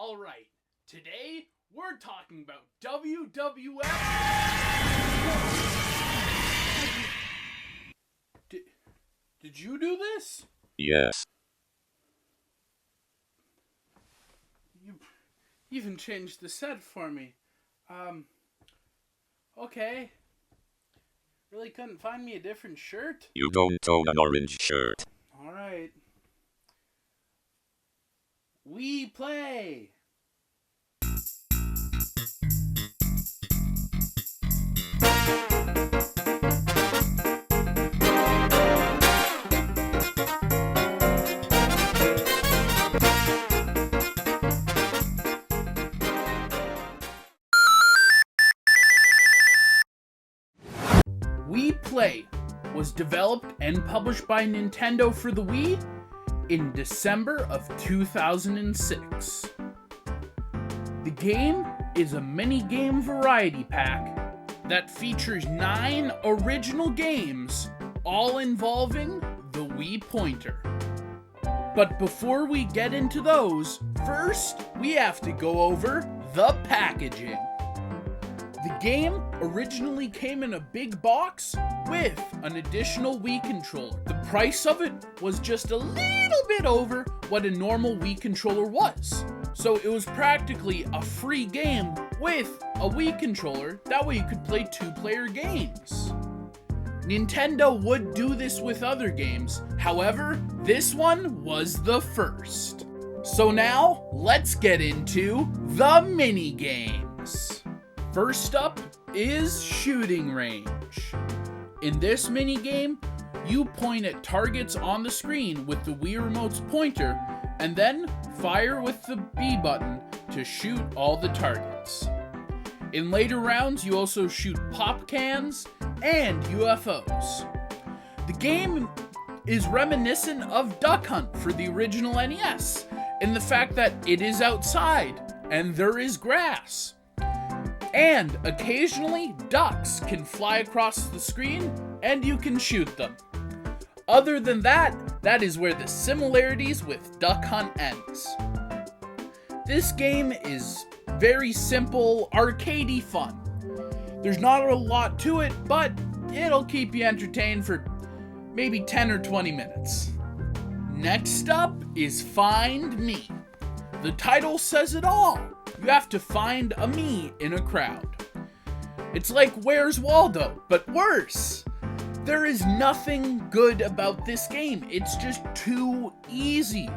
All right, today we're talking about WWF. Did you do this? Yes. You even changed the set for me. Okay. Really couldn't find me a different shirt? You don't own an orange shirt. Alright. We play! We Play was developed and published by Nintendo for the Wii in December of 2006. The game is a mini-game variety pack that features 9 original games, all involving the Wii pointer. But before we get into those, first we have to go over the packaging. The game originally came in a big box with an additional Wii controller. The price of it was just a little bit over what a normal Wii controller was. So it was practically a free game with a Wii controller. That way you could play 2-player games. Nintendo would do this with other games. However, this one was the first. So now, let's get into the mini games. First up is Shooting Range. In this minigame, you point at targets on the screen with the Wii Remote's pointer, and then fire with the B button to shoot all the targets. In later rounds, you also shoot pop cans and UFOs. The game is reminiscent of Duck Hunt for the original NES, in the fact that it is outside, and there is grass. And occasionally, ducks can fly across the screen, and you can shoot them. Other than that, that is where the similarities with Duck Hunt ends. This game is very simple, arcadey fun. There's not a lot to it, but it'll keep you entertained for maybe 10 or 20 minutes. Next up is Find Me. The title says it all. You have to find a me in a crowd. It's like Where's Waldo, but worse. There is nothing good about this game. It's just too easy.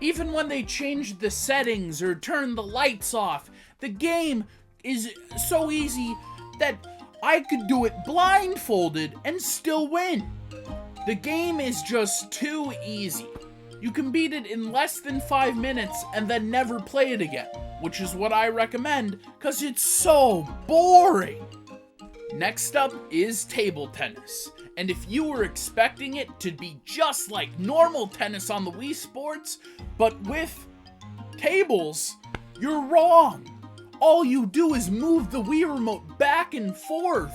Even when they change the settings or turn the lights off, the game is so easy that I could do it blindfolded and still win. The game is just too easy. You can beat it in less than 5 minutes and then never play it again, which is what I recommend because it's so boring. Next up is Table Tennis. And if you were expecting it to be just like normal tennis on the Wii Sports, but with tables, you're wrong. All you do is move the Wii Remote back and forth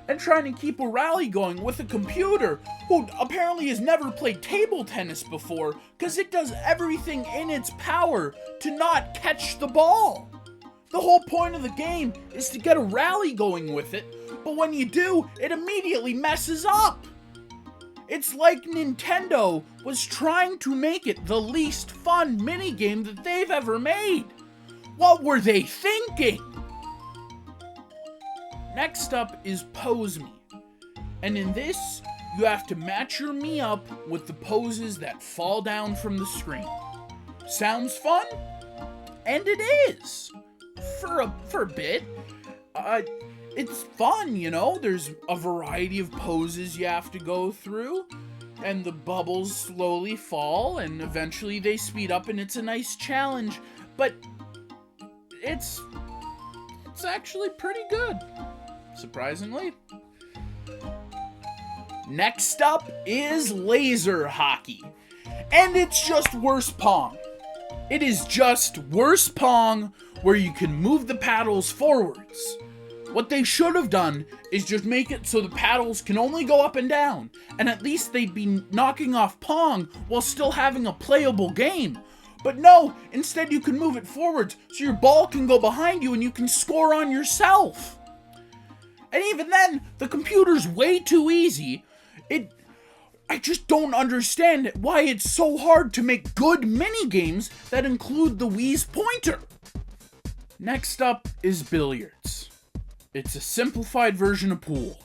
and trying to keep a rally going with a computer who apparently has never played table tennis before because it does everything in its power to not catch the ball. The whole point of the game is to get a rally going with it, but when you do, it immediately messes up. It's like Nintendo was trying to make it the least fun minigame that they've ever made. What were they thinking? Next up is Pose Me, and in this, you have to match your me up with the poses that fall down from the screen. Sounds fun? And it is! For a bit. It's fun, you know? There's a variety of poses you have to go through, and the bubbles slowly fall, and eventually they speed up, and it's a nice challenge, but it's actually pretty good. Surprisingly. Next up is Laser Hockey. And it's just worse Pong. It is just worse Pong where you can move the paddles forwards. What they should have done is just make it so the paddles can only go up and down, and at least they'd be knocking off Pong while still having a playable game. But no, instead you can move it forwards so your ball can go behind you and you can score on yourself. And even then, the computer's way too easy. I just don't understand why it's so hard to make good minigames that include the Wii's pointer. Next up is billiards. It's a simplified version of pool.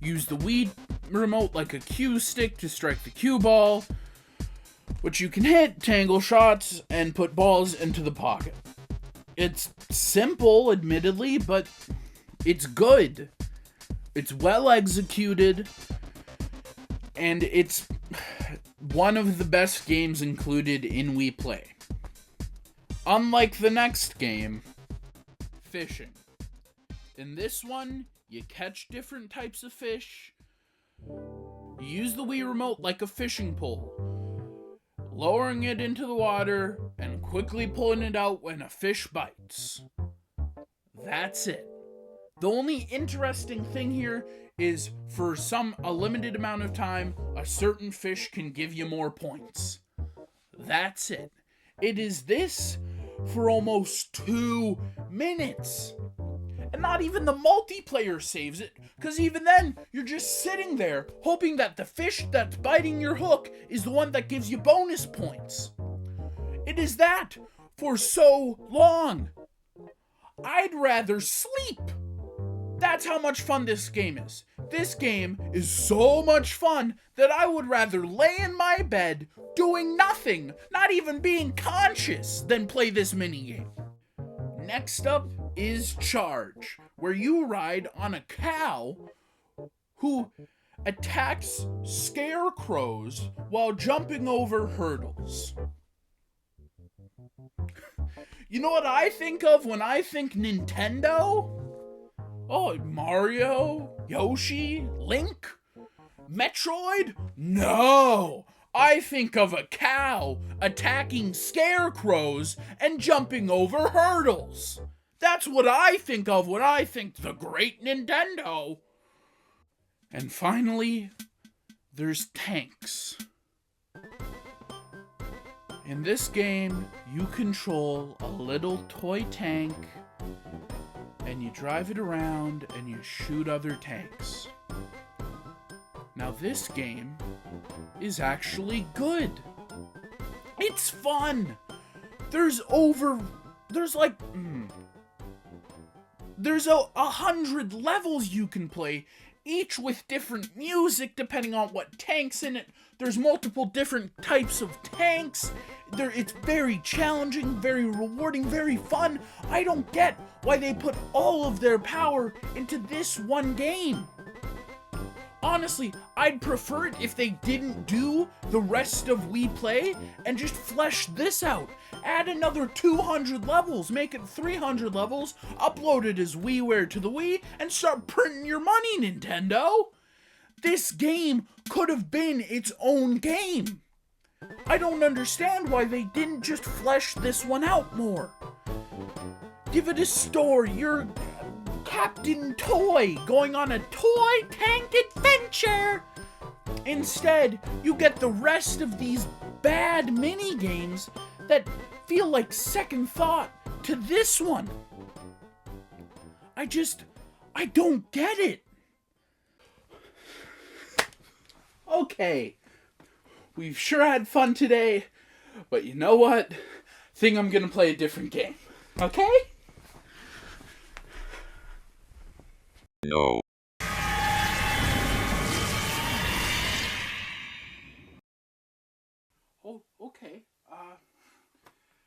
Use the Wii remote like a cue stick to strike the cue ball, which you can hit, tangle shots, and put balls into the pocket. It's simple, admittedly, but it's good. It's well executed, and it's one of the best games included in Wii Play. Unlike the next game, fishing. In this one, you catch different types of fish. You use the Wii remote like a fishing pole, lowering it into the water and quickly pulling it out when a fish bites. That's it. The only interesting thing here is for a limited amount of time, a certain fish can give you more points. That's it. It is this for almost 2 minutes. And not even the multiplayer saves it, because even then, you're just sitting there hoping that the fish that's biting your hook is the one that gives you bonus points. It is that for so long. I'd rather sleep. That's how much fun this game is. This game is so much fun that I would rather lay in my bed doing nothing, not even being conscious, than play this minigame. Next up is Charge, where you ride on a cow who attacks scarecrows while jumping over hurdles. You know what I think of when I think Nintendo? Oh, Mario, Yoshi, Link, Metroid? No! I think of a cow attacking scarecrows and jumping over hurdles. That's what I think of when I think the great Nintendo. And finally, there's tanks. In this game, you control a little toy tank and you drive it around and you shoot other tanks. Now this game is actually good. It's fun. There's 100 levels you can play, each with different music depending on what tank's in it. There's multiple different types of tanks. It's very challenging, very rewarding, very fun. I don't get why they put all of their power into this one game. Honestly, I'd prefer it if they didn't do the rest of Wii Play and just flesh this out. Add another 200 levels, make it 300 levels, upload it as WiiWare to the Wii, and start printing your money, Nintendo! This game could have been its own game. I don't understand why they didn't just flesh this one out more. Give it a story. You're Captain Toy going on a toy tank adventure. Instead, you get the rest of these bad mini games that feel like second thought to this one. I don't get it. Okay, we've sure had fun today, but you know what? Think I'm gonna play a different game, okay? No. Oh, okay.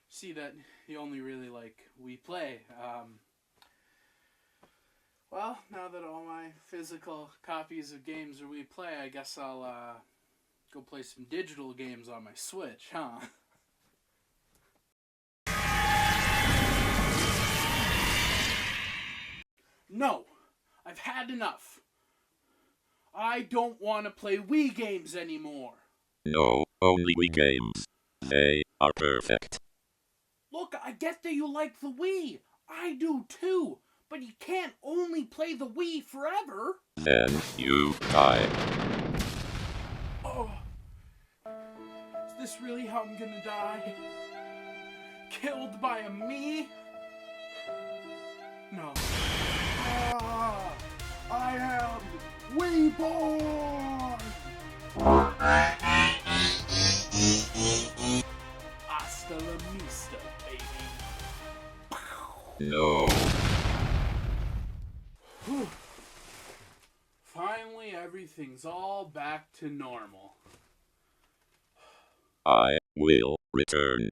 See that you only really like Wii Play. Well, now that all my physical copies of games are Wii Play, I guess I'll go play some digital games on my Switch, huh? No, I've had enough. I don't want to play Wii games anymore. No, only Wii games. They are perfect. Look, I get that you like the Wii. I do too. But you can't only play the Wii forever. Then you die. Oh. this really how I'm gonna die? Killed by a me? No. Ah, I am reborn! Hasta la vista, baby. No. Whew. Finally, everything's all back to normal. I will return.